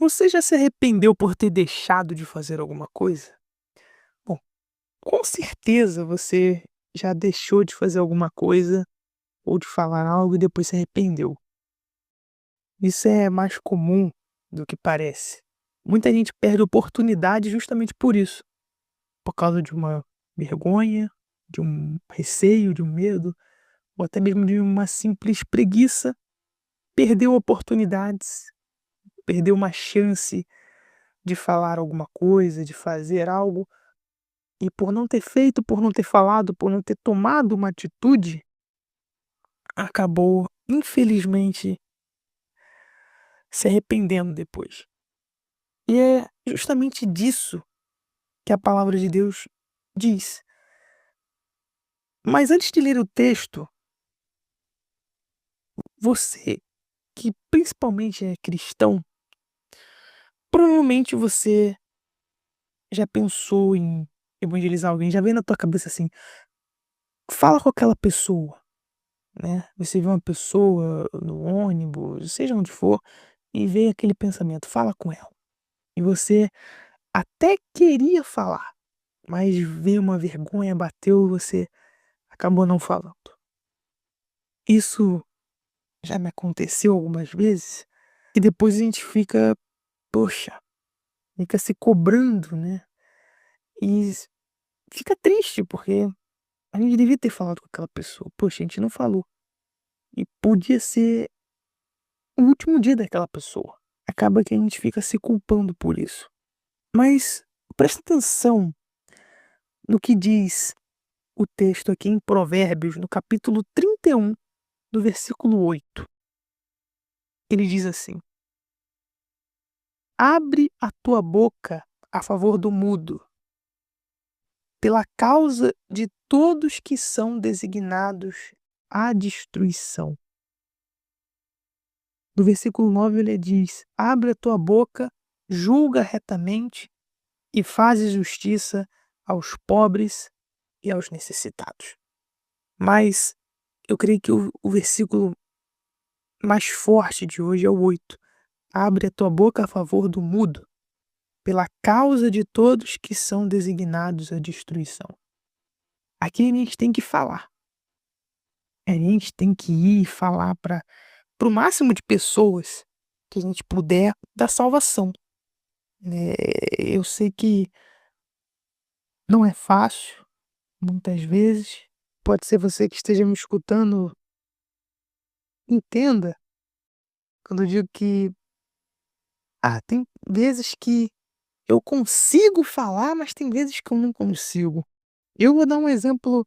Você já se arrependeu por ter deixado de fazer alguma coisa? Bom, com certeza você já deixou de fazer alguma coisa ou de falar algo e depois se arrependeu. Isso é mais comum do que parece. Muita gente perde oportunidade justamente por isso, por causa de uma vergonha, de um receio, de um medo, ou até mesmo de uma simples preguiça. Perdeu oportunidades, perdeu uma chance de falar alguma coisa, de fazer algo. E por não ter feito, por não ter falado, por não ter tomado uma atitude, acabou, infelizmente, se arrependendo depois. E é justamente disso que a palavra de Deus diz. Mas antes de ler o texto, você, que principalmente é cristão, provavelmente você já pensou em evangelizar alguém, já veio na tua cabeça assim: fala com aquela pessoa, né? Você vê uma pessoa no ônibus, seja onde for, e veio aquele pensamento: fala com ela. E você até queria falar, mas veio uma vergonha, bateu, você acabou não falando. Isso já me aconteceu algumas vezes, e depois a gente fica, poxa, fica se cobrando, né? E fica triste, porque a gente devia ter falado com aquela pessoa. Poxa, a gente não falou. E podia ser o último dia daquela pessoa. Acaba que a gente fica se culpando por isso. Mas presta atenção no que diz o texto aqui em Provérbios, no capítulo 31, do versículo 8. Ele diz assim: abre a tua boca a favor do mudo, pela causa de todos que são designados à destruição. No versículo 9 ele diz: abre a tua boca, julga retamente e faz justiça aos pobres e aos necessitados. Mas eu creio que o versículo mais forte de hoje é o 8. Abre a tua boca a favor do mudo, pela causa de todos que são designados à destruição. Aqui a gente tem que falar. A gente tem que ir e falar para o máximo de pessoas que a gente puder da salvação, né? Eu sei que não é fácil, muitas vezes. Pode ser você que esteja me escutando, entenda quando eu digo que tem vezes que eu consigo falar, mas tem vezes que eu não consigo. Eu vou dar um exemplo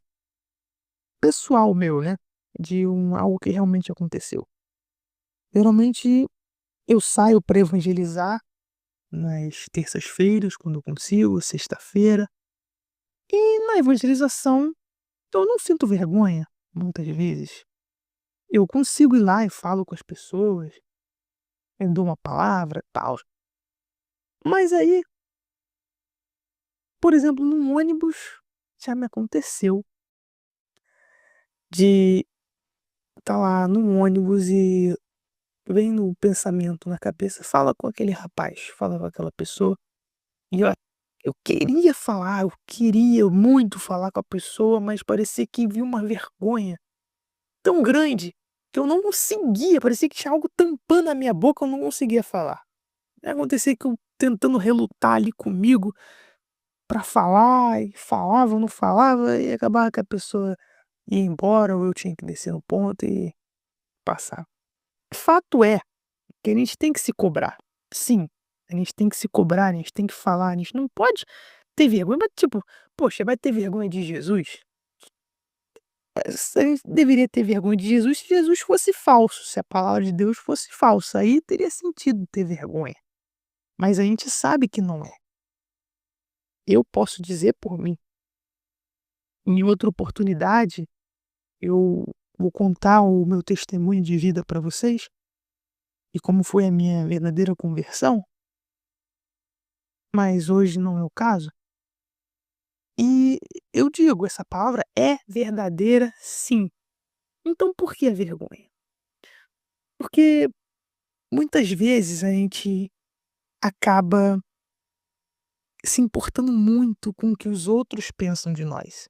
pessoal meu, né, de algo que realmente aconteceu. Geralmente eu saio para evangelizar nas terças-feiras, quando eu consigo, sexta-feira, e na evangelização eu não sinto vergonha, muitas vezes. Eu consigo ir lá e falo com as pessoas, eu dou uma palavra, tal. Mas aí, por exemplo, num ônibus, já me aconteceu de estar lá num ônibus e vem no pensamento, na cabeça: "Fala com aquele rapaz, fala com aquela pessoa", e eu queria falar, eu queria muito falar com a pessoa, mas parecia que havia uma vergonha tão grande que eu não conseguia, parecia que tinha algo tampando a minha boca, eu não conseguia falar. Acontecia que eu tentando relutar ali comigo pra falar, e falava, não falava, e acabava que a pessoa ia embora ou eu tinha que descer no ponto e passar. Fato é que a gente tem que se cobrar. Sim, a gente tem que se cobrar, a gente tem que falar, a gente não pode ter vergonha, mas tipo, poxa, vai ter vergonha de Jesus? A gente deveria ter vergonha de Jesus se Jesus fosse falso, se a palavra de Deus fosse falsa, aí teria sentido ter vergonha. Mas a gente sabe que não é. Eu posso dizer por mim. Em outra oportunidade, eu vou contar o meu testemunho de vida para vocês e como foi a minha verdadeira conversão, mas hoje não é o caso. E eu digo, essa palavra é verdadeira, sim. Então por que a vergonha? Porque muitas vezes a gente acaba se importando muito com o que os outros pensam de nós.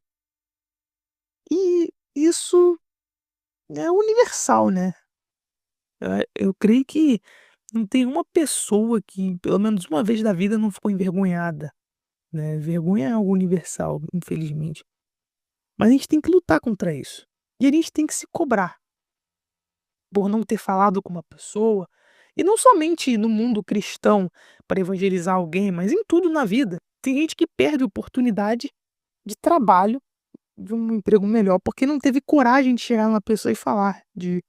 E isso é universal, né. Eu creio que não tem uma pessoa que, pelo menos uma vez na vida, não ficou envergonhada, né. Vergonha é algo universal, infelizmente. Mas a gente tem que lutar contra isso. E a gente tem que se cobrar por não ter falado com uma pessoa, e não somente no mundo cristão para evangelizar alguém, mas em tudo na vida. Tem gente que perde oportunidade de trabalho, de um emprego melhor, porque não teve coragem de chegar numa pessoa e falar, de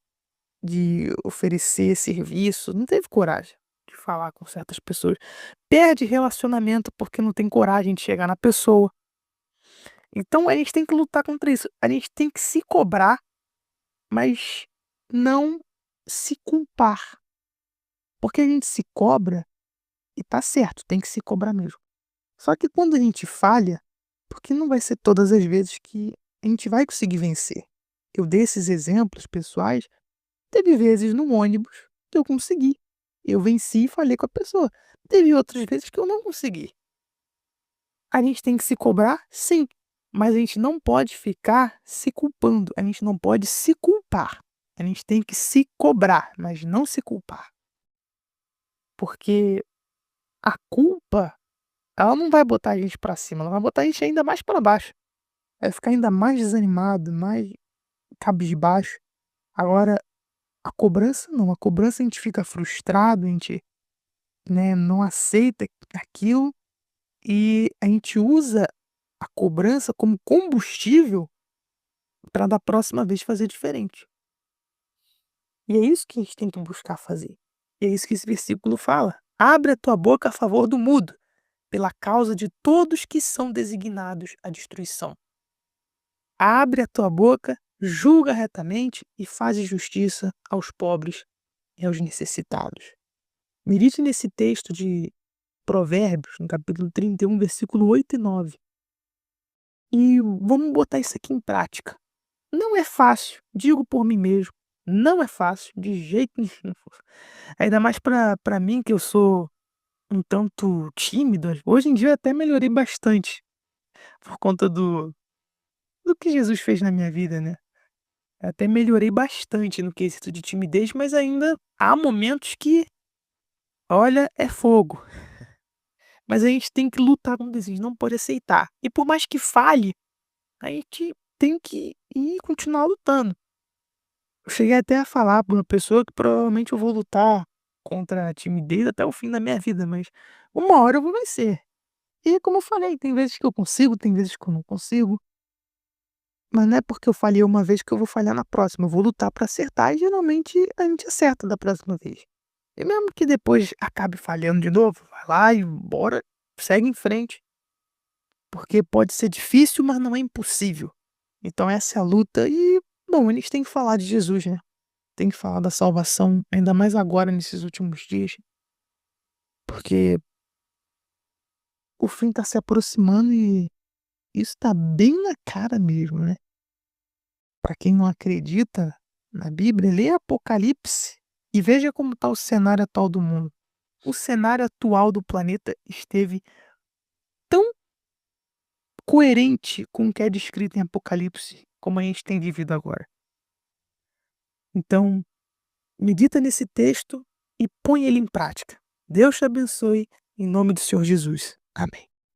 oferecer serviço, não teve coragem de falar com certas pessoas. Perde relacionamento porque não tem coragem de chegar na pessoa. Então a gente tem que lutar contra isso. A gente tem que se cobrar, mas não se culpar. Porque a gente se cobra e tá certo, tem que se cobrar mesmo. Só que quando a gente falha, porque não vai ser todas as vezes que a gente vai conseguir vencer. Eu dei esses exemplos pessoais, teve vezes no ônibus que eu consegui. Eu venci e falei com a pessoa. Teve outras vezes que eu não consegui. A gente tem que se cobrar? Sim, mas a gente não pode ficar se culpando, a gente não pode se culpar. A gente tem que se cobrar, mas não se culpar. Porque a culpa, ela não vai botar a gente pra cima, ela vai botar a gente ainda mais pra baixo. Vai ficar ainda mais desanimado, mais cabisbaixo. Agora, a cobrança não, a cobrança a gente fica frustrado, a gente, né, não aceita aquilo e a gente usa a cobrança como combustível para da próxima vez fazer diferente. E é isso que a gente tem que buscar fazer. E é isso que esse versículo fala: "Abre a tua boca a favor do mudo, pela causa de todos que são designados à destruição. Abre a tua boca, julga retamente e faze justiça aos pobres e aos necessitados." Medite nesse texto de Provérbios, no capítulo 31, versículo 8 e 9. E vamos botar isso aqui em prática. Não é fácil, digo por mim mesmo, não é fácil de jeito nenhum. Ainda mais pra mim que eu sou um tanto tímido. Hoje em dia eu até melhorei bastante por conta do que Jesus fez na minha vida, né. Eu até melhorei bastante no quesito de timidez, mas ainda há momentos que, olha, é fogo. Mas a gente tem que lutar contra isso, a gente não pode aceitar. E por mais que falhe, a gente tem que ir continuar lutando. Eu cheguei até a falar pra uma pessoa que provavelmente eu vou lutar contra a timidez até o fim da minha vida, mas uma hora eu vou vencer. E como eu falei, tem vezes que eu consigo, tem vezes que eu não consigo, mas não é porque eu falhei uma vez que eu vou falhar na próxima, eu vou lutar pra acertar e geralmente a gente acerta da próxima vez. E mesmo que depois acabe falhando de novo, vai lá e bora, segue em frente, porque pode ser difícil, mas não é impossível. Então essa é a luta e, bom, a gente tem que falar de Jesus, né? Tem que falar da salvação, ainda mais agora nesses últimos dias, porque o fim tá se aproximando e isso tá bem na cara mesmo, né. Pra quem não acredita na Bíblia, lê Apocalipse e veja como tá o cenário atual do mundo. O cenário atual do planeta esteve tão coerente com o que é descrito em Apocalipse, como a gente tem vivido agora. Então, medita nesse texto e põe ele em prática. Deus te abençoe, em nome do Senhor Jesus. Amém.